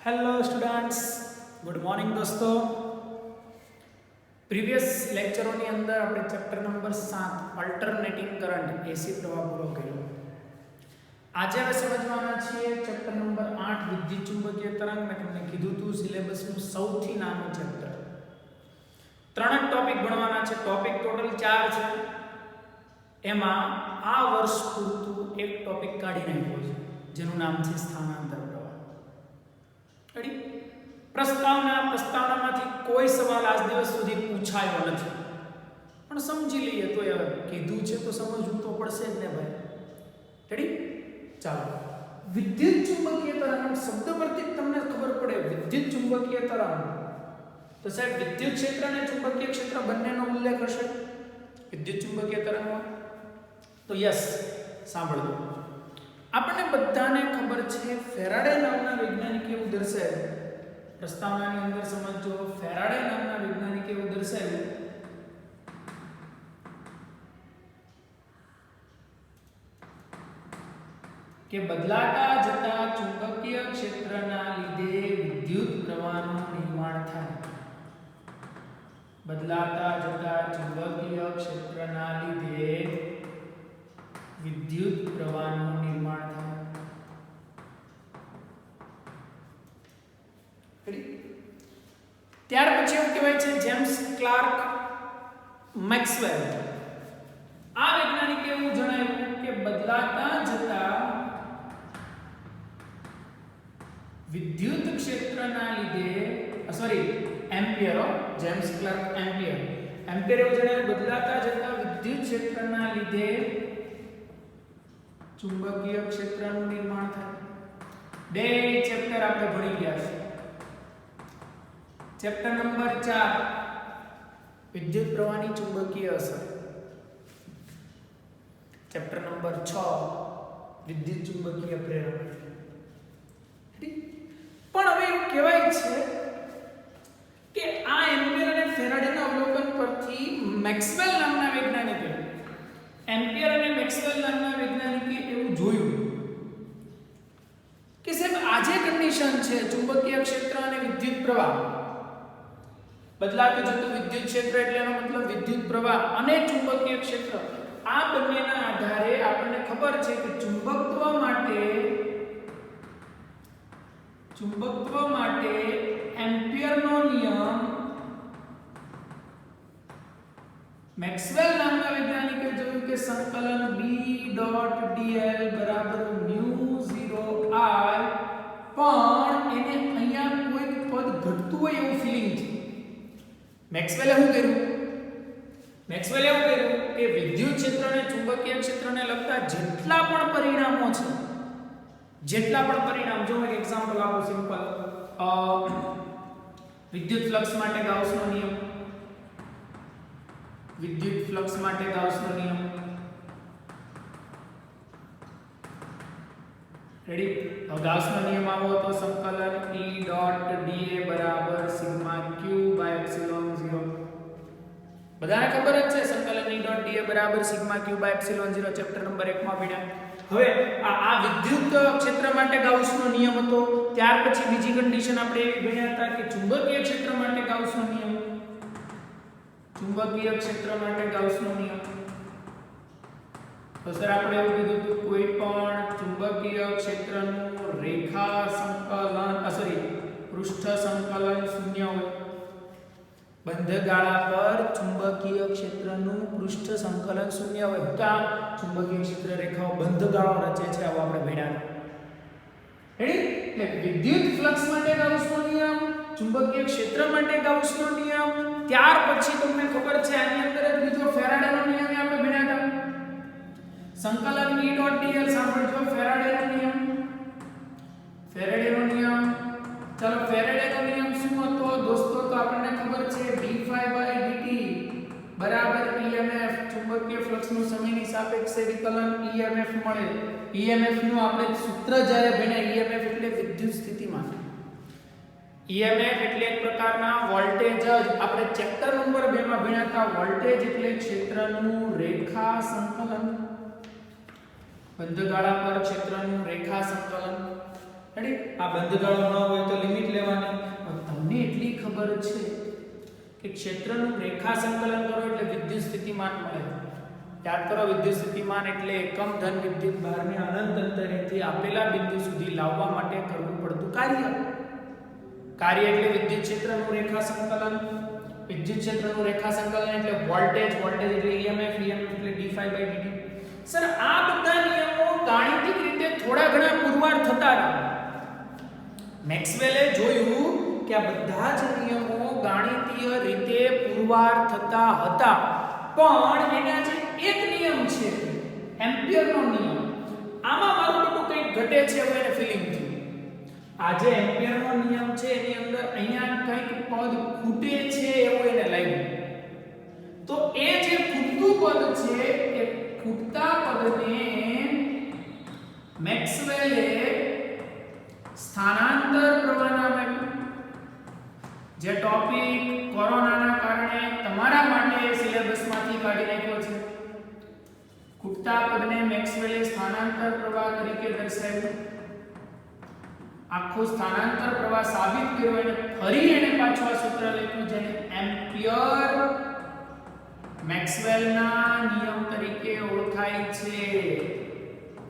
Hello students good morning दोस्तों previous લેક્ચરોની અંદર આપણે ચેપ્ટર નંબર 7 અલ્ટરનેટિંગ કરંટ એસી પ્રવાહ પૂરો કર્યો આજે હવે સમજવાના છીએ ચેપ્ટર નંબર 8 વિદ્યુત ચુંબકીય તરંગ મેં તમને કીધું હતું સિલેબસનું સૌથી નાનું ચેપ્ટર ત્રણ જ ટોપિક ભણવાના છે ટોપિક ટોટલ 4 છે એમાં આ વર્ષ પૂરતું એક ટોપિક કાઢી નાખ્યો છે જેનું નામ છે સ્થાનાંતર પ્રસ્તાવનામાંથી કોઈ સવાલ આજ દિવસ સુધી પૂછાયો નથી પણ સમજી લઈએ તો યાર કીધું છે તો સમજવું તો પડશે જ ને ભાઈ રેડી ચાલો વિદ્યુત ચુંબકીય તરંગ શબ્દ પરથી તમને ખબર પડે વિદ્યુત ચુંબકીય તરંગ તો સાહેબ વિદ્યુત ક્ષેત્ર અને ચુંબકીય ક્ષેત્ર બંનેનો ઉલ્લેખ હશે વિદ્યુત ચુંબકીય તરંગમાં તો યસ સાંભળો આપણને બધાને ખબર છે ફેરાડે નામના વૈજ્ઞાનિકે એવું દર્શાવ્યું પ્રસ્તાવનાની અંદર સમજો ફેરાડે નામના વૈજ્ઞાનિકે એવું દર્શાવ્યું કે બદલાતા જતા ચુંબકીય ક્ષેત્રના લીધે વિદ્યુત પ્રવાહનું નિર્માણ થાય બદલાતા જતા ચુંબકીય ક્ષેત્રના લીધે વિદ્યુત પ્રવાહનું નિર્માણ થાય ત્યાર પછી એવું કહેવાય છે જેમ્સ ક્લાર્ક મેક્સવેલ આ વૈજ્ઞાનિકે એવું જણાવ્યું કે બદલાતા જતા વિદ્યુત ક્ષેત્રના લીધે એમ્પિયર જેમ્સ ક્લાર્ક એમ્પિયર એવું જણાવ્યું બદલાતા જતા વિદ્યુત ક્ષેત્રના લીધે ચુંબકીય ક્ષેત્રનું નિર્માણ થાય બે ચેપ્ટર આપણે ભણી ગયા છે ચેપ્ટર નંબર 4 વિદ્યુત પ્રવાહની ચુંબકીય અસર ચેપ્ટર નંબર 6 વિદ્યુત ચુંબકીય પ્રેરણ પણ હવે એવું કહેવાય છે કે આ એમ્પિયર અને ફેરાડેના અવલોકન પરથી મેક્સવેલ નામના વૈજ્ઞાનિકે એમ્પિયર અને મેક્સવેલ નામના વૈજ્ઞાનિકે એવું જોયું કે સાહેબ આ જે કન્ડિશન છે ચુંબકીય ક્ષેત્ર અને વિદ્યુત પ્રવાહ બદલાતું જતું વિદ્યુત ક્ષેત્ર એટલે એનો મતલબ વિદ્યુત પ્રવાહ અને ચુંબકીય ક્ષેત્ર આ બંનેના આધારે આપણને ખબર છે કે ચુંબકત્વ માટે એમ્પિયરનો નિયમ મેક્સવેલ નામના વૈજ્ઞાનિકે જોયું કે સંકલન B.dl બરાબર μ0I પણ એને અહીંયા કોઈ પદ ઘટતું હોય એવું ફીલિંગ છે મેક્સવેલે શું કર્યું કે વિદ્યુત ક્ષેત્ર અને ચુંબકીય ક્ષેત્રને લગતા જેટલા પણ પરિણામો છે જો એક એક્ઝામ્પલ આપો સિમ્પલ વિદ્યુત ફ્લક્સ માટે ગાઉસનો નિયમ રેડી હવે ગાઉસનો નિયમ આવો તો સંકલન E.dA બરાબર સિગ્મા q બાય એપ્સિલોન 0 બધાને ખબર જ છે સંકલન E.dA બરાબર sigma q by epsilon 0 chapter number 1 માં ભણ્યા હવે આ વિદ્યુત ક્ષેત્ર માટે ગાઉસનો નિયમ હતો ત્યાર પછી બીજી કન્ડિશન આપણે એવી ભણ્યા હતા કે ચુંબકીય ક્ષેત્ર માટે ગાઉસનો નિયમ તો સર આપણે એવું કીધું કે કોઈ પણ ચુંબકીય ક્ષેત્રનું રેખા સંકલન પૃષ્ઠ સંકલન શૂન્ય હોય બંધ ગાળા પર ચુંબકીય ક્ષેત્રનું પૃષ્ઠ સંકલન શૂન્ય હોય તો આ ચુંબકીય ક્ષેત્ર રેખાઓ બંધ ગાળો રચે છે આવું આપણે ભણ્યા રેડી એટલે વિદ્યુત ફ્લક્સ માટે ગાઉસનો નિયમ ચુંબકીય ક્ષેત્ર માટે ગાઉસનો નિયમ ત્યાર પછી તમને ખબર છે આની અંદર જ બીજો ફેરાડેનો નિયમ આપણે ભણ્યા હતા સંકલન E.dl સાંભળજો ફેરાડેનો નિયમ ચાલો ફેરાડેનો નિયમ શું હતો દોસ્તો તો આપણને ખબર છે d∅dt બરાબર EMF ચુંબકીય ફ્લક્સનું સમયની સાપેક્ષે વિકલન EMF મળે EMF નું આપણે સૂત્ર જ્યારે ભણ્યા EMF એટલે વિદ્યુત સ્થિતિમાન EMF એટલે એક પ્રકારના વોલ્ટેજ જ આપણે ચેપ્ટર નંબર 2 માં ભણ્યા હતા વોલ્ટેજ એટલે ક્ષેત્રનું રેખા સંકલન બંધ ગાળા પર ક્ષેત્રનું રેખા સંકલન રેડી? આ બંધગાળો ન હોય તો લિમિટ લેવાની. તમને એટલી ખબર છે કે ક્ષેત્રનું રેખા સંકલન કરો એટલે વિદ્યુત સ્થિતિમાન મળે. યાદ કરો, વિદ્યુત સ્થિતિમાન એટલે એકમ ધન વિદ્યુત ભારને અનંત અંતરેથી આપેલા બિંદુ સુધી લાવવા માટે કરવું પડતું કાર્ય. કાર્ય એટલે વિદ્યુત ક્ષેત્રનું રેખા સંકલન. વિદ્યુત ક્ષેત્રનું રેખા સંકલન એટલે વોલ્ટેજ, વોલ્ટેજ એટલે EMF, EMF એટલે d∅dt. સર આ બધા નિયમો ગાણિતિક રીતે થોડા ઘણા પુરવાર થતા હતા. મેક્સવેલે જોયું કે આ બધા જ નિયમો ગાણિતીય રીતે પુરવાર થતા હતા, પણ એના જે એક નિયમ છે એમ્પિયરનો નિયમ, આમાં મારું બધું કંઈક ઘટે છે એવું એને ફીલિંગ થયું. આ જે એમ્પિયરનો નિયમ છે એની અંદર અહીંયા કંઈક પદ ખૂટે છે એવું એને લાગ્યું. તો એ જે ખૂટતું પદ છે એ ખૂટતા પદને મેક્સવેલે સ્થાનાંતર પ્રવાહ નામ આપ્યું. જે ટોપિક કોરોનાના કારણે તમારા માટે સિલેબસમાંથી કાઢી નાખ્યો છે. ખૂટતા પદને મેક્સવેલે સ્થાનાંતર પ્રવાહ તરીકે દર્શાવ્યું. આખો સ્થાનાંતર પ્રવાહ સાબિત કર્યો અને ફરી એને પાછું આ સૂત્ર લખ્યું જેને એમ્પિયર મેક્સવેલના નિયમ તરીકે ઓળખાય છે.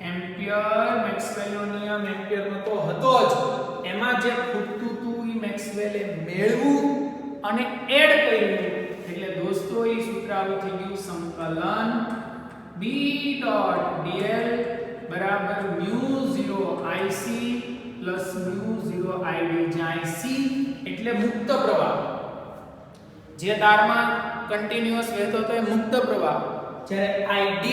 એમ્પિયર મેક્સવેલનો નિયમ એમ્પિયરનો તો હતો જ, એમાં જે ખૂટતું હતું એ મેક્સવેલે મેળવ્યું અને એડ કર્યું. એટલે દોસ્તો એ સૂત્ર આવું થઈ ગયું સંકલન B.dl બરાબર μ0IC પ્લસ μ0ID, જ્યાં IC એટલે મુક્ત પ્રવાહ. જે તારમાં કન્ટિન્યુઅસ વહેતો હતો એ મુક્ત પ્રવાહ, જ્યારે ID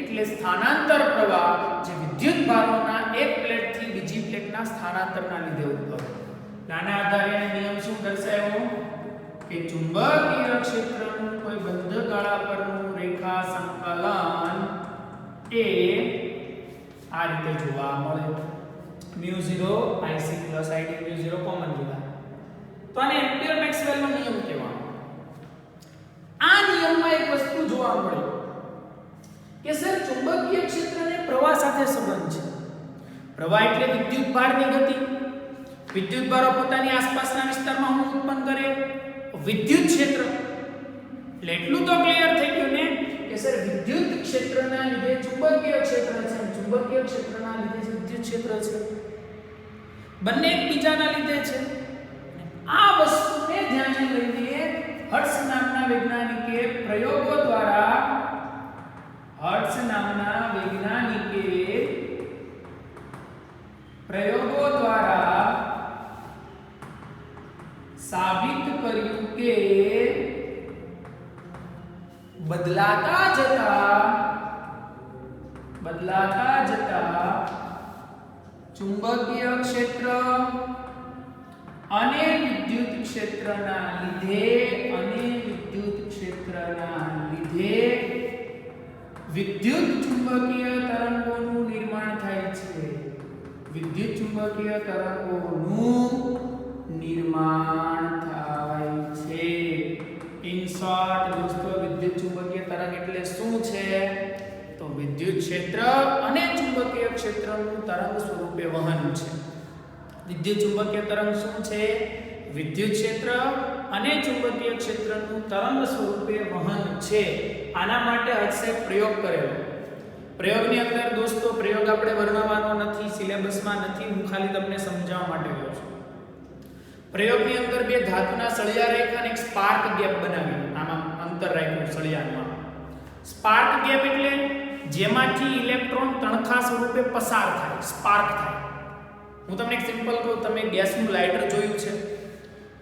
એટલે સ્થાનાંતર પ્રવાહ, જે વિદ્યુત ભારોના એક પ્લેટથી બીજી પ્લેટના સ્થાનાંતરના લીધે ઉદ્ભવે. આના આધારે નિયમ શું દર્શાવ્યો કે ચુંબકીય ક્ષેત્રનું કોઈ બંધ ગાળા પરનું રેખા સંકલન એ આ રીતે જોવા મળે. μ0IC + ID, μ0 કોમન લીધા તો આને એમ્પિયર મેક્સવેલનો નિયમ કહેવામાં. આ નિયમમાં એક વસ્તુ જોવા મળે કે સર ચુંબકીય ક્ષેત્રને પ્રવાહ સાથે સંબંધ છે. પ્રવાહ એટલે વિદ્યુત ભારની ગતિ. વિદ્યુત ભારો પોતાની આસપાસના વિસ્તારમાં હું ઉત્પન્ન કરે વિદ્યુત ક્ષેત્ર. એટલે એટલું તો ક્લિયર થઈ ગયું ને કે સર વિદ્યુત ક્ષેત્રના લીધે ચુંબકીય ક્ષેત્ર છે, ચુંબકીય ક્ષેત્રના લીધે વિદ્યુત ક્ષેત્ર છે, બંને એકબીજાના લીધે છે. આ વસ્તુને ધ્યાને લઈને હર્ટ્ઝ નામના વૈજ્ઞાનિકે પ્રયોગો દ્વારા સાબિત કર્યું કે બદલાતા જતા ચુંબકીય ક્ષેત્ર અને વિદ્યુત ક્ષેત્રના લીધે વિદ્યુત ચુંબકીય તરંગોનું નિર્માણ થાય છે. વિદ્યુત ચુંબકીય તરંગોનું નિર્માણ થાય છે. ઇન શોર્ટ દોસ્તો, વિદ્યુત ચુંબકીય તરંગ એટલે શું છે? તો વિદ્યુત ક્ષેત્ર અને ચુંબકીય ક્ષેત્રનું તરંગ સ્વરૂપે વહન છે. વિદ્યુત ચુંબકીય તરંગ શું છે? વિદ્યુત ક્ષેત્ર અને ચુંબકીય ક્ષેત્રનું તરંગ સ્વરૂપે વહન છે. આના માટે હર્ટ્ઝે પ્રયોગ કરેલો. પ્રયોગની અંદર દોસ્તો, પ્રયોગ આપણે વર્ણવવાનો નથી, સિલેબસમાં નથી, હું ખાલી તમને સમજાવવા માટે કહું છું. પ્રયોગની અંદર બે ધાતુના સળિયા રાખ્યા અને એક સ્પાર્ક ગેપ બનાવી, આમાં અંતર રાખ્યું સળિયામાં. સ્પાર્ક ગેપ એટલે જેમાંથી ઇલેક્ટ્રોન તણખા સ્વરૂપે પસાર થાય, સ્પાર્ક થાય. હું તમને એક સિમ્પલ કહું, તમે ગેસનું લાઇટર જોયું છે.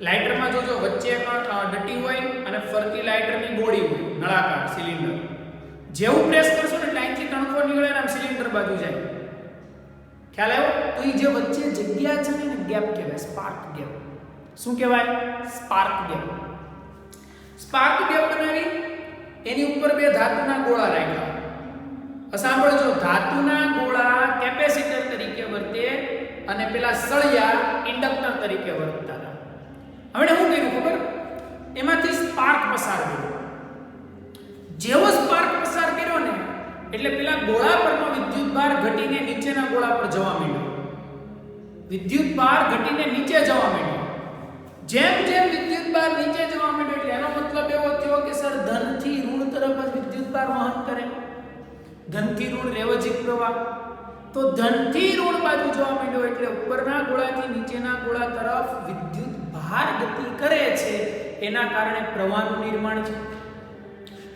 લાઇટરમાં જોજો વચ્ચે ડટી હોય અને ફરતી લાઇટરની બોડી હોય, નળાકાર સિલિન્ડર. જેવું પ્રેસ કરશો ને એટલે અહીંથી તણખો નીકળે ને આમ સિલિન્ડર બાજુ જાય. ખ્યાલ આવ્યો? તો એ જે વચ્ચે જગ્યા છે ને ગેપ કહેવાય, સ્પાર્ક ગેપ. શું કહેવાય? Spark gap. સ્પાર્ક ગેપ બનાવી એની ઉપર બે ધાતુના ગોળા રાખ્યા. સાંભળજો, ધાતુના ગોળા કેપેસિટર તરીકે વર્તે અને પેલા સળિયા ઇન્ડક્ટર તરીકે વર્તતા હતા. હવે શું કર્યું ખબર? એમાંથી સ્પાર્ક પસાર કર્યો. જેવો સ્પાર્ક પસાર કર્યો ને એટલે પેલા ગોળા પરનો વિદ્યુતભાર ઘટીને નીચેના ગોળા પર જવા માંડ્યો. વિદ્યુત ભાર ઘટીને નીચે જવા માંડ્યો. જેમ જેમ વિદ્યુત ભાર નીચે જવા માંડ્યો એટલે એનો મતલબ એવો થયો કે સર ધનથી ઋણ તરફ જ વિદ્યુત ભાર વહન કરે. ધનથી ઋણ રેવજિક પ્રવાહ, તો ધનથી ઋણ બાજુ જવા માંડ્યો એટલે ઉપરના ગોળાથી નીચેના ગોળા તરફ વિદ્યુત ભાર ગતિ કરે છે. એના કારણે પ્રવાહનું નિર્માણ છે,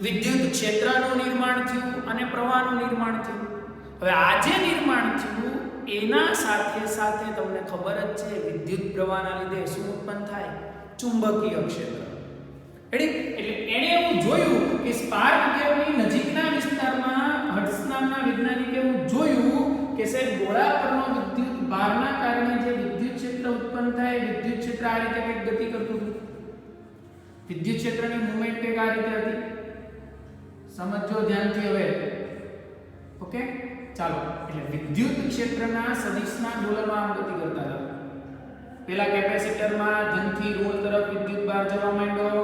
વિદ્યુત ક્ષેત્રનું નિર્માણ થયું અને પ્રવાહનું નિર્માણ થયું. હવે આ જે નિર્માણ થયું એના સાથે સાથે તમને ખબર જ છે વિદ્યુત પ્રવાહના લીધે શું ઉત્પન્ન થાય? ચુંબકીય ક્ષેત્ર. એટલે એણે એવું જોયું કે સ્પાર્ક ગેપની નજીકના વિસ્તારમાં હર્ટ્ઝ નામના વૈજ્ઞાનિકે એવું જોયું કે સાહેબ ગોળા પરનો વિદ્યુત ભારના કારણે જે વિદ્યુત ક્ષેત્ર ઉત્પન્ન થાય, વિદ્યુત ક્ષેત્ર આ રીતે કંઈક ગતિ કરતું હતું. વિદ્યુત ક્ષેત્રની મૂવમેન્ટ કંઈક આ રીતે હતી. સમજો ધ્યાનથી હવે. ઓકે, ચાલો. એટલે વિદ્યુત ક્ષેત્રના સદિશના દોલનો આમ ગતિ કરતા હતા. પેલા કેપેસિટરમાં ધનથી ઋણ તરફ વિદ્યુત ભાર જવા માંડ્યો,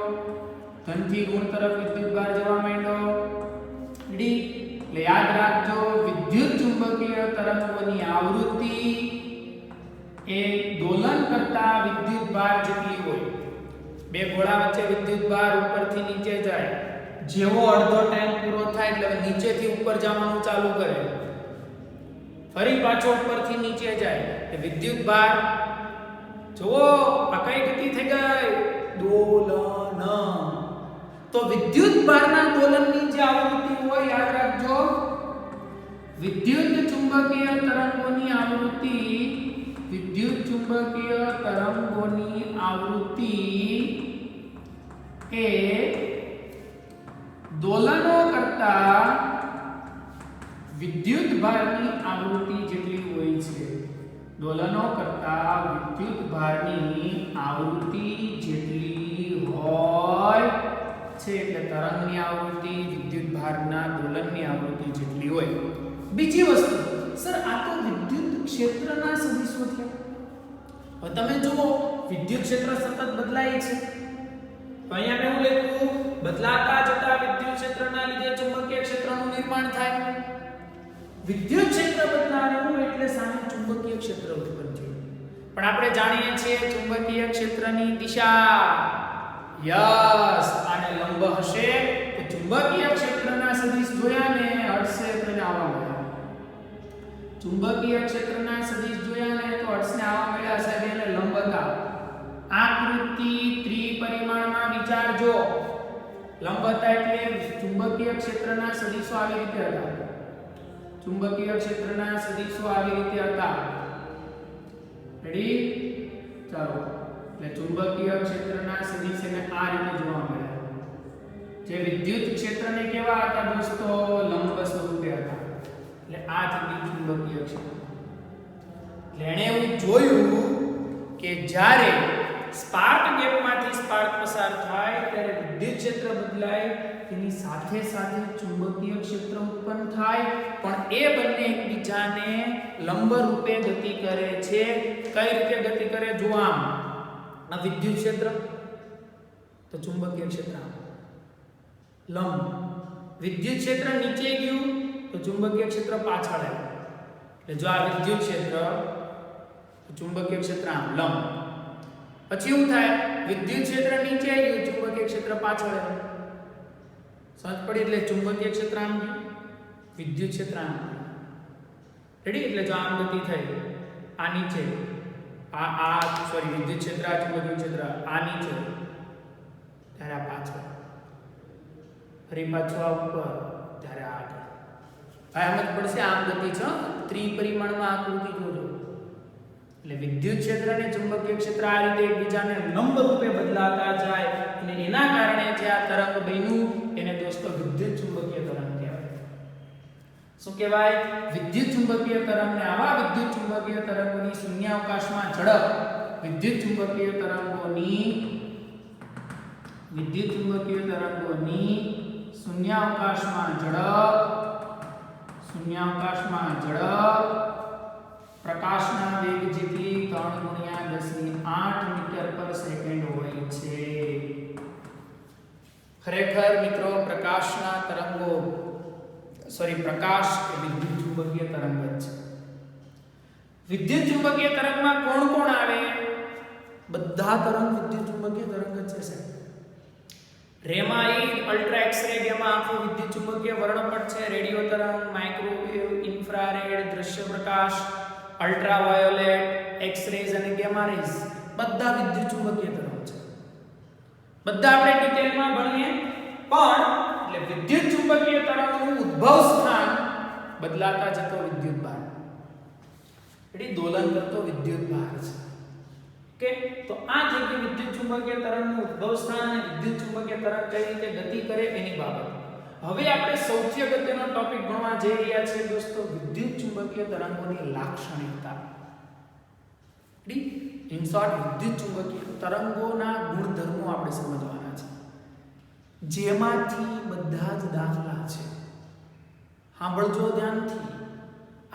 ધનથી ઋણ તરફ વિદ્યુત ભાર જવા માંડ્યો. એટલે યાદ રાખજો વિદ્યુત ચુંબકીય તરંગોની આવૃત્તિ એ દોલન કરતા વિદ્યુત ભાર જેટલી હોય. બે ગોળા વચ્ચે વિદ્યુત ભાર ઉપરથી નીચે જાય, જેવો અડધો ટાઈમ પૂરો થાય એટલે નીચેથી ઉપર જવાનું ચાલુ કરે, ફરી પાછો ઉપરથી નીચે જાય એટલે વિદ્યુત ભાર જુઓ આ કઈ ગતિ થઈ ગઈ? દોલન. તો વિદ્યુત ભારના દોલનની જે આવૃત્તિ હોય યાદ રાખજો, વિદ્યુત ચુંબકીય તરંગોની આવૃત્તિ, વિદ્યુત ચુંબકીય તરંગોની આવૃત્તિ એ દોલનો કરતા વિદ્યુત ભારની આવૃત્તિ જેટલી હોય છે. દોલનો કરતા વિદ્યુત ભારની આવૃત્તિ જેટલી હોય છે એટલે તરંગની આવૃત્તિ વિદ્યુત ભારના દોલનની આવૃત્તિ જેટલી હોય. બીજી વસ્તુ, સર આ તો વિદ્યુત ક્ષેત્રના સદિશો થયા. હવે તમે જુઓ વિદ્યુત ક્ષેત્ર સતત બદલાય છે. તો અહીંયા મેં એવું લખ્યું બદલાતા જતા વિદ્યુત ક્ષેત્રના લીધે ચુંબકીય ક્ષેત્રનું નિર્માણ થાય. વિદ્યુત ક્ષેત્ર બદલાયું એટલે સામે ચુંબકીય ક્ષેત્ર ઉત્પન્ન થયું. પણ આપણે જાણીએ છીએ ચુંબકીય ક્ષેત્રની દિશા યસ આને લંબ હશે તો ચુંબકીય ક્ષેત્રના સદિશ જોયા ને હર્ટ્ઝે તેને આવવા મળ્યા. ચુંબકીય ક્ષેત્રના સદિશ જોયા ને તો હર્ટ્ઝને આવવા મળ્યા સાહેબ એને લંબ હતા. આકૃતિ ત્રિપરિમાણમાં વિચારજો. લંબ હતા એટલે ચુંબકીય ક્ષેત્રના સદિશો આવી રીતે હતા. ચુંબકીય ક્ષેત્રના સદિશો આવી રીતે હતા. રેડી? ચાલો. એટલે ચુંબકીય ક્ષેત્રના સદિશ એને આ રીતે જોવા મળ્યા. જે વિદ્યુત ક્ષેત્રને કેવા હતા દોસ્તો? લંબ સ્વરૂપે હતા. એટલે આ થયું ચુંબકીય ક્ષેત્ર. એટલે એણે એવું જોયું કે જ્યારે સ્પાર્ક ગેપમાંથી સ્પાર્ક પસાર થાય ત્યારે વિદ્યુત ક્ષેત્ર બદલાય, તેની સાથે સાથે ચુંબકીય ક્ષેત્ર ઉત્પન્ન થાય, પણ એ બંને એકબીજાને લંબ રૂપે ગતિ કરે છે. કઈ રીતે ગતિ કરે? જો આમ આ વિદ્યુત ક્ષેત્ર તો ચુંબકીય ક્ષેત્ર લંબ. વિદ્યુત ક્ષેત્ર નીચે ગયું તો ચુંબકીય ક્ષેત્ર પાછળ આવ્યું. એટલે જો આ વિદ્યુત ક્ષેત્ર તો ચુંબકીય ક્ષેત્ર આમ લંબ. પછી શું થાય? વિદ્યુત ક્ષેત્ર નીચે ગયું, ચુંબકીય ક્ષેત્ર પાછળ આવ્યું. સમજ પડી? એટલે ચુંબકીય ક્ષેત્ર આમ ગયું, વિદ્યુત ક્ષેત્ર આમ. રેડી? એટલે જો આમ ગતિ થઈ, આ નીચે, સોરી વિદ્યુત ક્ષેત્ર આ ચુંબકીય ક્ષેત્ર આ નીચે, ત્યારે આ પાછળ, ફરી પાછું આ ઉપર, ત્યારે આ આગળ. આ સમજ પડશે? આમ ગતિ છે. ત્રિપરિમાણમાં આકૃતિ જોજો. એટલે વિદ્યુત ક્ષેત્ર અને ચુંબકીય ક્ષેત્ર આ રીતે એકબીજાને લંબ રૂપે બદલાતા જાય અને એના કારણે જે આ તરંગ બન્યું એને દોસ્તો વિદ્યુત ચુંબકીય તરંગ કહેવાય. શું કહેવાય? વિદ્યુત ચુંબકીય તરંગને આવા વિદ્યુત ચુંબકીય તરંગોની શૂન્યાવકાશમાં ઝડપ, વિદ્યુત ચુંબકીય તરંગોની શૂન્યાવકાશમાં ઝડપ પ્રકાશના વેગ જેટલી 3 × 10⁸ મીટર પર સેકન્ડ હોય છે. ખરેખર મિત્રો પ્રકાશના તરંગો પ્રકાશ એ વિદ્યુત ચુંબકીય તરંગ જ છે. વિદ્યુત ચુંબકીય તરંગમાં કોણ કોણ આવે? બધા તરંગ વિદ્યુત ચુંબકીય તરંગ જ છે સાહેબ. રેમાઇડ, અલ્ટ્રા એક્સ-રે, ગામા આખો વિદ્યુત ચુંબકીય વર્ણપટ છે. રેડિયો તરંગ, માઇક્રોવેવ, ઇન્ફ્રારેડ, દ્રશ્ય પ્રકાશ, અલ્ટ્રાવાયોલેટ, એક્સ-રેઝ અને ગામા રેઝ બધા વિદ્યુત ચુંબકીય તરંગ છે. બધા આપણે ડિટેલમાં ભણીએ, પણ એટલે વિદ્યુત ચુંબકીય તરંગનું ઉદ્ભવ સ્થાન બદલાતા જતો વિદ્યુત ભાર, એટલે દોલન કરતો વિદ્યુત ભાર છે. કે તો આ જે વિદ્યુત ચુંબકીય તરંગનું ઉદ્ભવ સ્થાન અને વિદ્યુત ચુંબકીય તરંગ કઈ રીતે ગતિ કરે એની બાબત. હવે આપણે સૌથી અગત્યનો ટોપિક ભણવા જઈ રહ્યા છીએ દોસ્તો, વિદ્યુત ચુંબકીય તરંગોની લાક્ષણિકતા. ઇન શોર્ટ, વિદ્યુત ચુંબકીય તરંગોના ગુણધર્મો આપણે સમજવાના છે, જેમાંથી બધા જ દાખલા છે. સાંભળજો ધ્યાનથી.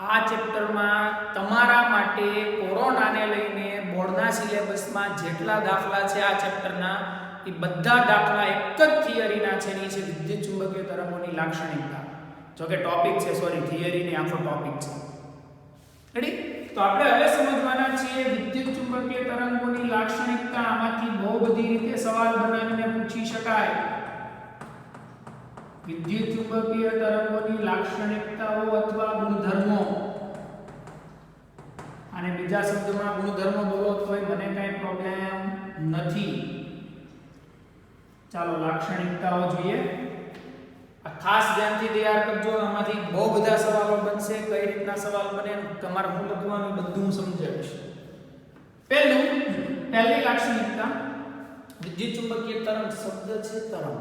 આ ચેપ્ટરમાં તમારા માટે કોરોનાને લઈને બોર્ડના સિલેબસમાં જેટલા દાખલા છે આ ચેપ્ટરના, એ બધા દાખલા એક જ થિયરીના છે, ની છે વિદ્યુત ચુંબકીય તરંગોની લાક્ષણિકતા. જો કે ટોપિક છે, સોરી થિયરી ને આખો ટોપિક છે. રેડી? તો આપણે હવે સમજવાના છીએ વિદ્યુત ચુંબકીય તરંગોની લાક્ષણિકતા. આમાંથી બહુ બધી રીતે સવાલ બનાવીને પૂછી શકાય. વિદ્યુત ચુંબકીય તરંગોની લાક્ષણિકતાઓ અથવા ગુણધર્મો, અને બીજા શબ્દમાં ગુણધર્મો બોલો તોય મને કઈ પ્રોબ્લેમ નથી. ચાલો લાક્ષણિકતાઓ જોઈએ. આ ખાસ ધ્યાનથી તૈયાર કરજો, આમાંથી બહુ બધા સવાલો બનશે. કઈ રીતના સવાલ બને તમારે હું લખવાનું બધું સમજાવીશ. પહેલી લાક્ષણિકતા, વિદ્યુત ચુંબકીય તરંગ શબ્દ છે તરંગ.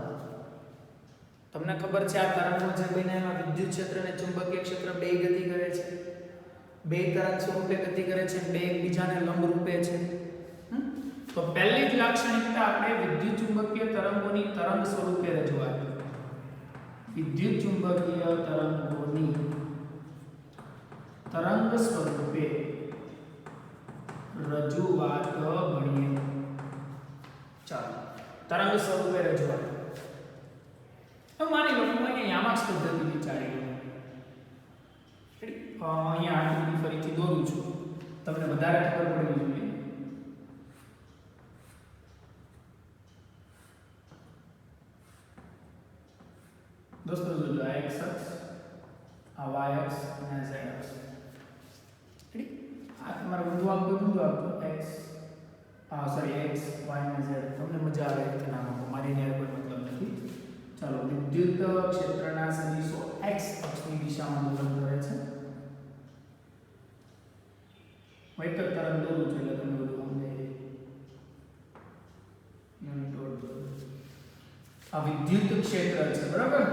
તમને ખબર છે આ તરંગો જે બને એમાં વિદ્યુત ક્ષેત્ર અને ચુંબકીય ક્ષેત્ર બે ગતિ કરે છે, બે તરંગ સ્વરૂપે ગતિ કરે છે, બે એકબીજાને લંબ રૂપે છે. તો પહેલી જ લાક્ષણિકતા આપણે વિદ્યુત ચુંબકીય તરંગોની તરંગ સ્વરૂપે રજૂઆત. વિદ્યુત ચુંબકીય તરંગોની તરંગ સ્વરૂપે રજૂઆત ભણીએ. ચાલો તરંગ સ્વરૂપે રજૂઆત. તો માની લો હું અહીંયા યામાક્સ પદ્ધતિ વિચારી લઉં. અહીંયા આકૃતિ ફરીથી દોરું છું, તમને વધારે ખબર પડવી જોઈએ. દોસ્તો જોજો, આ x અક્ષ, આ y અક્ષ અને z અક્ષ. આ તમારે ઊંધું આપજો x, સોરી x, y અને z. તમને મજા આવે કે નામ આપો, મારી ને કોઈ મતલબ નથી. ચાલો, વિદ્યુત ક્ષેત્રના સદિશો x અક્ષની દિશામાં દોલન કરે છે. એક જ તરંગ દોરું છું એટલે તમને બધું સમજાય. આ વિદ્યુત ક્ષેત્ર છે, બરાબર?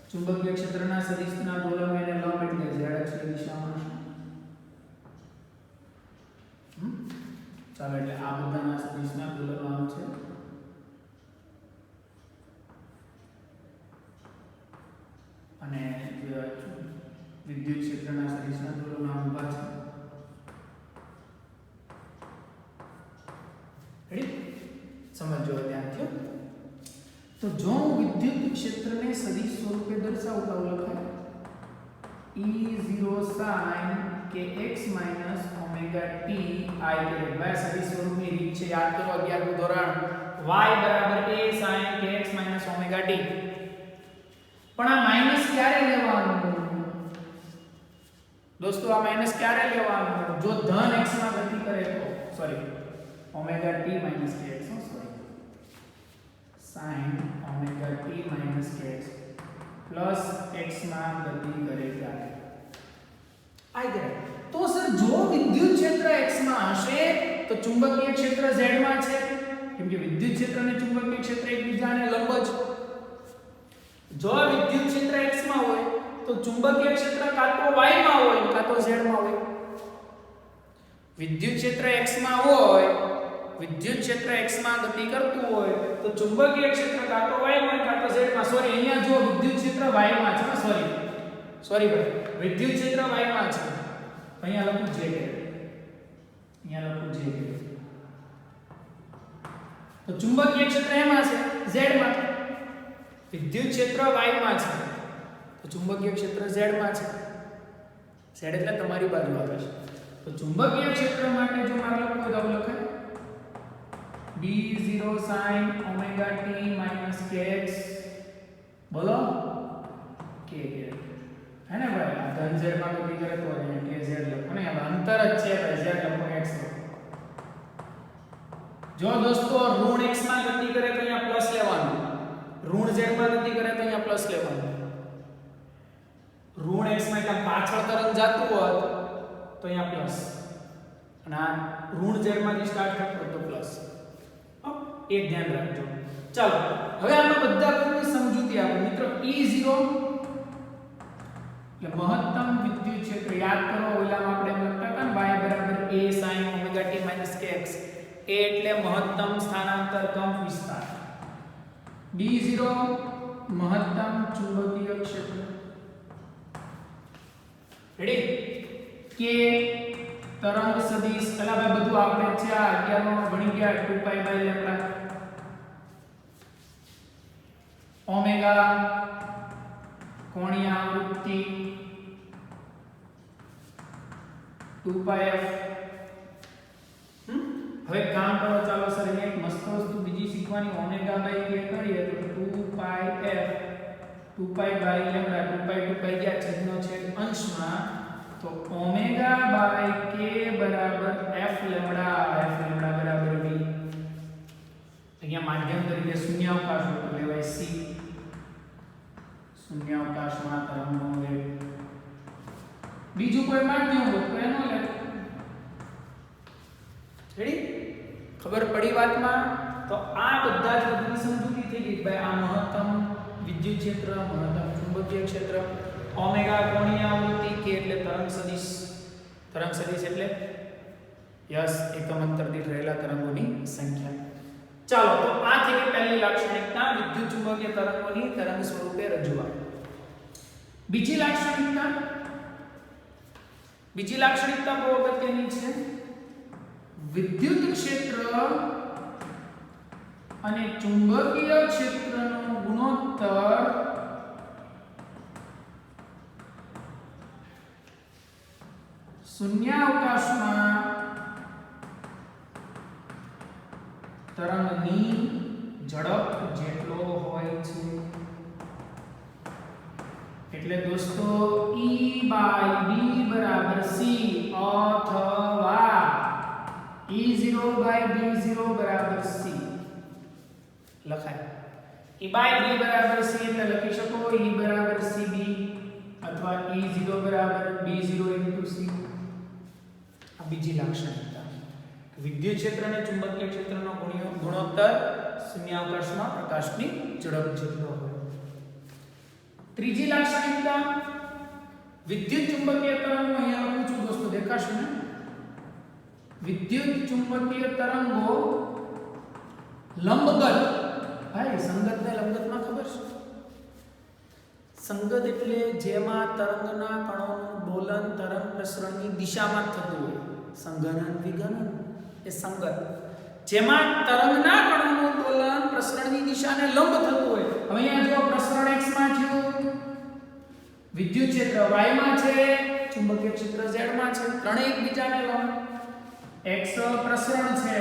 ચુંબકીય ક્ષેત્રના સદિશના દોલન એને લંબ એટલે z અક્ષની દિશામાં. ચાલો, એટલે આ બધાના સદિશના દોલનવાનું છે. અને વિદ્યુત ક્ષેત્રના સદિશના દોલનના ઉભા છે. રેડી? સમજો ધ્યાનથી. તો જો હું વિદ્યુત ક્ષેત્રને સદિશ સ્વરૂપે દર્શાવું તો લખાય E0 sin kx - omega t I કહેવાય. ભાઈ સદિશ સ્વરૂપની રીત છે, યાદ કરો 11મું ધોરણ. y બરાબર a sin kx - omega t. પણ આ માઈનસ ક્યારે લેવાનું દોસ્તો? આ માઈનસ ક્યારે લેવાનું? જો ધન x માં ગતિ કરે તો, sorry omega t - kx, sorry sin omega t - kx plus x માં ગતિ કરે ત્યારે આ કરે. તો સર જો વિદ્યુત ક્ષેત્ર x માં હશે તો ચુંબકીય ક્ષેત્ર z માં છે, કેમ કે વિદ્યુત ક્ષેત્ર અને ચુંબકીય ક્ષેત્ર એકબીજાને લંબ છે. જો વિદ્યુત ક્ષેત્ર x માં હોય તો ચુંબકીય ક્ષેત્ર કાં તો y માં હોય કાં તો z માં હોય. વિદ્યુત ક્ષેત્ર x માં હોય, વિદ્યુત ક્ષેત્ર x માં ગતિ કરતું હોય તો ચુંબકીય ક્ષેત્ર કાં તો y માં કાં તો z માં. સોરી, અહીંયા જો વિદ્યુત ક્ષેત્ર y માં છે, સોરી ભાઈ, વિદ્યુત ક્ષેત્ર y માં છે. અહીંયા લખું j કે, અહીંયા લખું j કે. તો ચુંબકીય ક્ષેત્ર એમાં છે, z માં. વિદ્યુત ક્ષેત્ર y માં છે તો ચુંબકીય ક્ષેત્ર z માં છે. z એટલે તમારી બાજુ આવે છે. તો ચુંબકીય ક્ષેત્ર માટે જો મારે લખવું હોય તો લખાય B0 sin omega t minus kx બોલો k है ना भाई આ ધન z માં ગતિ કરે તો અહીંયા kz લખો ને હવે અંતર જ છે ભાઈ z લખો x લખો જો દોસ્તો ઋણ x માં ગતિ કરે તો અહીંયા પ્લસ લેવાનું ઋણ z માં ગતિ કરે તો અહીંયા પ્લસ લેવાનું ઋણ x માં એટલે પાછળ તરફ જાતું હોત તો અહીંયા પ્લસ અને આ ઋણ z માંથી સ્ટાર્ટ થતો તો પ્લસ એક ધ્યાન રાખજો ચાલો હવે આમાં બધા કોની સમજૂતી આપો મિત્રો E0 એટલે મહત્તમ વિદ્યુત ક્ષેત્ર યાદ કરો ઓલામાં આપણે એમ લખતા હતા ને y બરાબર a sin omega t kx a એટલે મહત્તમ સ્થાનાંતર કંપ વિસ્તાર B0 મહત્તમ ચુંબકીય ક્ષેત્ર રેડી k તરંગ સદિશ અલા ભાઈ બધું આપણે છે આ 11 માં ભણી ગયા 2 પાઈ બાય લેમ્ડા ઓમેગા કોણીય આવૃત્તિ 2 પાઈ f હવે કામ કરો ચાલો સર એક મસ્ત વસ્તુ બીજી શીખવાની ઓમેગા બાય k કરીએ તો 2 પાઈ f 2 પાઈ બાય લેમ્ડા 2 પાઈ ગયા છેદનો છેદ અંશમાં તો ઓમેગા બાય k બરાબર f લેમ્ડા બરાબર v અહીંયા માધ્યમ તરીકે શૂન્યાવકાશ તો લેવાય c શૂન્યાવકાશમાં તરંગનો વેગ બીજું કોઈ માધ્યમ હોય તો એનો લે રેડી ખબર પડી વાતમાં તો આ બધા જ બધી સમજૂતી થઈ ગઈ ભાઈ આ મહત્તમ વિદ્યુત ક્ષેત્ર મહત્તમ ચુંબકીય ક્ષેત્ર ઓમેગા કોણીય આવૃત્તિ k એટલે તરંગ સદિશ એટલે યસ એકમ અંતર દીઠ રહેલા તરંગોની સંખ્યા ચાલો તો આ થઈ ગઈ પહેલી લાક્ષણિકતા વિદ્યુત ચુંબકીય તરંગોની તરંગ સ્વરૂપે રજૂઆત બીજી લાક્ષણિકતા બહુ અગત્યની છે વિદ્યુત ક્ષેત્ર અને ચુંબકીય ક્ષેત્રનો ગુણોત્તર શૂન્યાવકાશમાં તરંગની ઝડપ જેટલો હોય છે એટલે દોસ્તો E by B બરાબર C અથવા E0 by B0 બરાબર C લખાય E by B બરાબર C એટલે લખી શકો E બરાબર CB અથવા E0 બરાબર B0 into C આ બીજી લાક્ષણિકતા વિદ્યુત ક્ષેત્ર અને ચુંબકીય ક્ષેત્રનો ગુણોત્તર શૂન્યાવકાશમાં પ્રકાશની ઝડપ જેટલો હોય ત્રીજી લાક્ષણિકતા વિદ્યુત ચુંબકીય તરંગો અહીંયા લખું છું દોસ્તો દેખાશે ને વિદ્યુત ચુંબકીય તરંગો લંબગત ભાઈ સંગત ને લંબગતમાં ખબર છે સંગત એટલે જેમાં તરંગના કણોનું દોલન તરંગ પ્રસરણની દિશામાં થતું હોય સંગનન વિગનન એ સંગત જેમાં તરંગના કણોનું દોલન પ્રસરણની દિશાને લંબ થતું હોય હવે અહીંયા જો પ્રસરણ x માં થયું વિદ્યુત ક્ષેત્ર y માં છે ચુંબકીય ક્ષેત્ર z માં છે ત્રણેય એકબીજાને લંબ x પ્રસરણ છે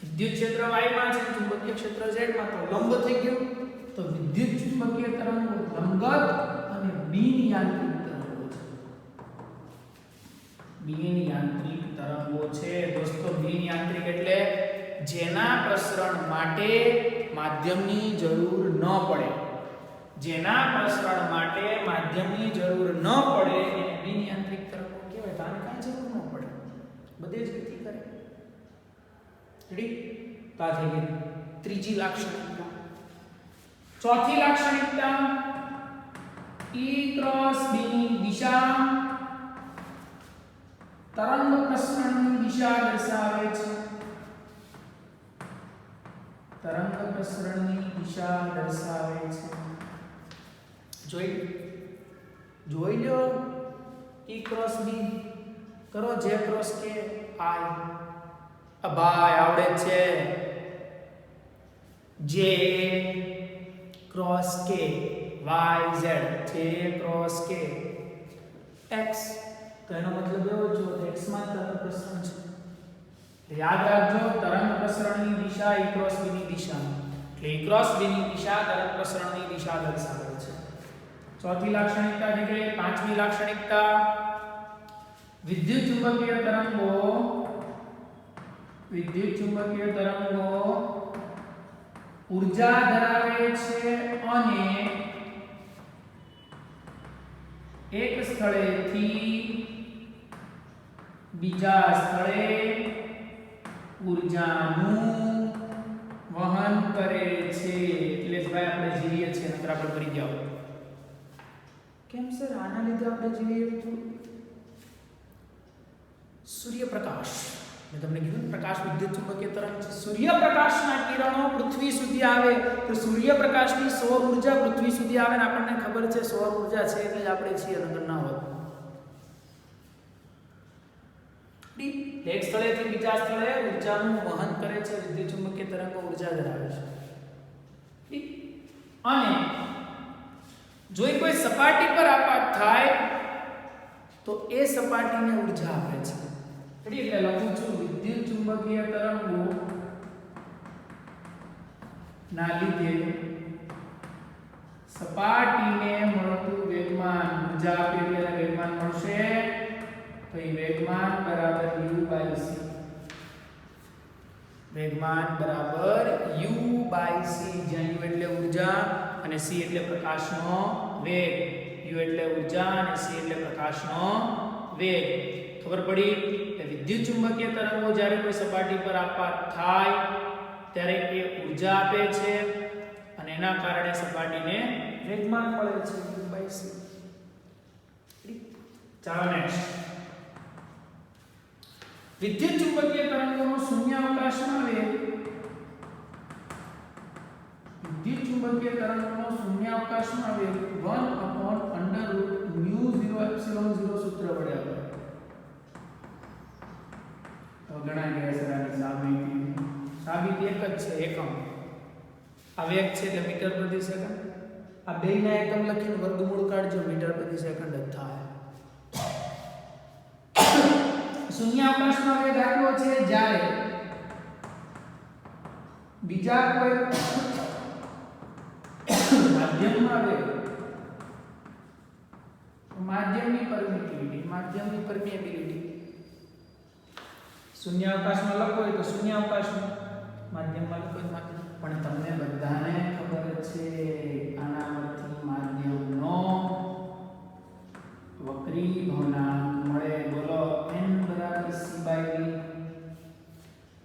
વિદ્યુત ક્ષેત્ર y માં છે ચુંબકીય ક્ષેત્ર z માં તો લંબ થઈ ગયું તો વિદ્યુત ચુંબકીય તરંગો લંબગત અને બિન યાંત્રિક તરંગો છે બિન યાંત્રિક તરંગો છે દોસ્તો બિન યાંત્રિક એટલે જેના પ્રસરણ માટે માધ્યમની જરૂર ન પડે જેના પ્રસરણ માટે માધ્યમની જરૂર ન પડે એને બિન યાંત્રિક તરંગો કહેવાય તો આને કાંઈ જરૂર ન પડે બધે જ ગતિ કરે રેડી તો આ થઈ ગઈ ત્રીજી લાક્ષણિકતા ચોથી લાક્ષણિકતા E ક્રોસ B ની દિશા તરંગ પ્રસરણની દિશા દર્શાવે છે તરંગ પ્રસરણની દિશા દર્શાવે છે જોઈ લો E ક્રોસ B કરો J ક્રોસ K I ભાઈ આવડે છે J cross K y z J cross K x તો એનો મતલબ એવો જો x માં તરંગ પ્રસરણ છે, યાદ રાખજો તરંગ પ્રસરણની દિશા e ક્રોસ b ની દિશા, એટલે e ક્રોસ b ની દિશા તરંગ પ્રસરણની દિશા દર્શાવે છે. ચોથી લાક્ષણિકતા થઈ ગઈ. પાંચમી લાક્ષણિકતા વિદ્યુત ચુંબકીય તરંગો ઊર્જા ધરાવે છે અને એક સ્થળેથી બીજા સ્થળે ઊર્જાનું વહન કરે છે. એટલે જ ભાઈ આપણે જીવીએ છીએ, નકર આપણે મરી જાવ. કેમ સર આના લીધે આપણે જીવીએ? સૂર્યપ્રકાશ, મેં તમને કીધું પ્રકાશ વિદ્યુત ચુંબકીય તરંગ છે. સૂર્યપ્રકાશના કિરણો પૃથ્વી સુધી આવે તો સૂર્યપ્રકાશની સૌર ઊર્જા પૃથ્વી સુધી આવે ને આપણને ખબર છે સૌર ઊર્જા છે એટલે જ આપણે છીએ, નકર ના હોત. એક સ્થળેથી બીજા સ્થળે ઊર્જાનું વહન કરે છે. વિદ્યુત ચુંબકીય તરંગો ઊર્જા ધરાવે છે. અને જો કોઈ સપાટી પર આપાત થાય તો એ સપાટીને ઊર્જા આપે છે. એટલે લખું છું વિદ્યુત ચુંબકીય તરંગો ના લીધે સપાટીને મળતું વેગમાન ઊર્જા આપે એટલે વેગમાન મળશે. તો એ વેગમાન બરાબર u/c. વેગમાન બરાબર u/c, જ્યાં u એટલે ઊર્જા અને c એટલે પ્રકાશનો વેગ. u એટલે ઊર્જા અને c એટલે પ્રકાશનો વેગ. ખબર પડી કે વિદ્યુત ચુંબકીય તરંગો જ્યારે કોઈ સપાટી પર આપાત થાય ત્યારે એ ઊર્જા આપે છે અને એના કારણે સપાટીને વેગમાન મળે છે u/c. ચાલો નેક્સ્ટ. વિદ્યુત ચુંબકીય તરંગોનો શૂન્યાવકાશમાં વેગ, વિદ્યુત ચુંબકીય તરંગોનો શૂન્યાવકાશમાં વેગ 1/√μ0ε0 સૂત્ર વડે આવે. તો ઘણા ગેસરાની સાબિતી એક જ છે, એકમ. આ વેગ છે એટલે મીટર પ્રતિ સેકન્ડ. આ બેયના એકમ લખીને વર્ગમૂળ કાઢજો, મીટર પ્રતિ સેકન્ડ જ થાય. શૂન્યાવકાશમાં વેગ આટલો છે જ્યારે બીજા કોઈ માધ્યમમાં વેગ, માધ્યમની પરમિટિવિટી શૂન્યાવકાશમાં લખો હોય તો શૂન્યાવકાશમાં, માધ્યમમાં લખો માધ્યમ. પણ તમને બધાને ખબર છે આનામાંથી માધ્યમનો વક્રી ભવનાંક મળે. બોલો n બરાબર c/v.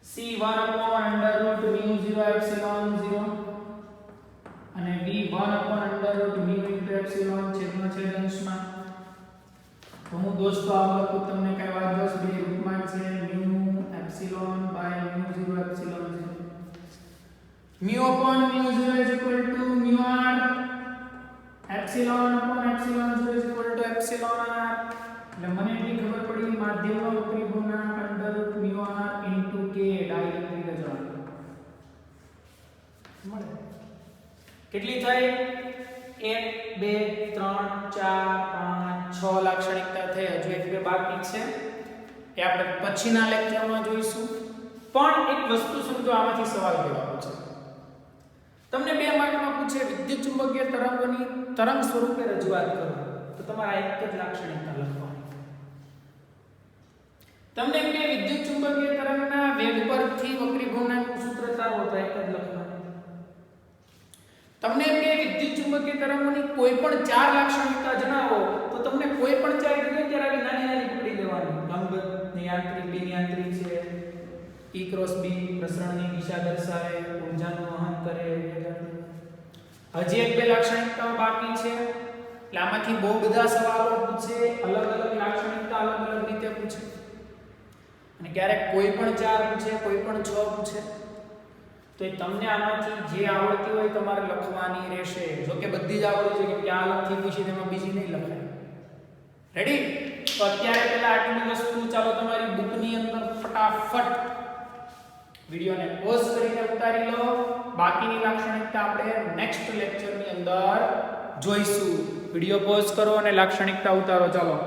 c 1/√μ0ε0 અને v 1/√μ છેદમાં છેદ અંશમાં. તો હું દોસ્તો આ લખું તમને કઈ વાંધો છે? બે રૂપમાં છે μ/μ0ε0. μ/μ0 = μr, ε/ε0 = εr. એટલે મને એટલી ખબર પડી માધ્યમનો વક્રી ભવનાંક √μr * k ડાયરેક્ટલી અચળાંક મળે. કેટલી થઈ? 1 2 3 4 5 6 લાક્ષણિકતા થઈ. હજુ એક બે બાકી છે, એ આપણે પછીના લેક્ચરમાં જોઈશું. પણ એક વસ્તુ સમજો, આમાંથી સવાલ કહેવાનો છે તમને. 2 માર્કમાં પૂછે વિદ્યુત ચુંબકીય તરંગોની તરંગ સ્વરૂપે રજૂઆત કરો, તો તમારે એક જ લાક્ષણિકતા લખવાની. તમને એમ કે વિદ્યુત ચુંબકીય તરંગના વેગ પરથી વક્રી ભવનાંકનું સૂત્ર તારો તો એક જ લખવાનું. તમને એમ કે વિદ્યુત ચુંબકીય તરંગોની કોઈ પણ 4 લાક્ષણિકતા જણાવો, તો તમને કોઈ પણ 4 ગમે ત્યારે આવી નાની નાની પકડી લેવાની. લંબ, નિયાંત્રિક, બિનિયાંત્રિક છે, e ક્રોસ b પ્રસરણની દિશા દર્શાવે, ઊર્જાનું વહન કરે. હજી એક બે લાક્ષણિકતાઓ બાકી છે, એટલે આમાંથી બહુ બધા સવાલો પૂછે. અલગ અલગ લાક્ષણિકતા અલગ અલગ રીતે પૂછે અને ક્યારેક કોઈ પણ 4 પૂછે, કોઈ પણ 6 પૂછે. તો એ તમને આમાંથી જે આવડતી હોય તમારે લખવાની રહેશે. જો કે બધી જ આવડે છે, કેમ કે આ લખી પૂછી તેમાં બીજી નહીં લખાય. રેડી? તો અત્યારે પહેલા આટલી વસ્તુ ચાલો તમારી બુકની અંદર ફટાફટ વિડિયોને પોઝ કરીને ઉતારી લો. બાકીની લાક્ષણિકતા આપણે નેક્સ્ટ લેક્ચરની અંદર જોઈશું. વિડિયો પોઝ કરો અને લાક્ષણિકતા ઉતારો. ચાલો.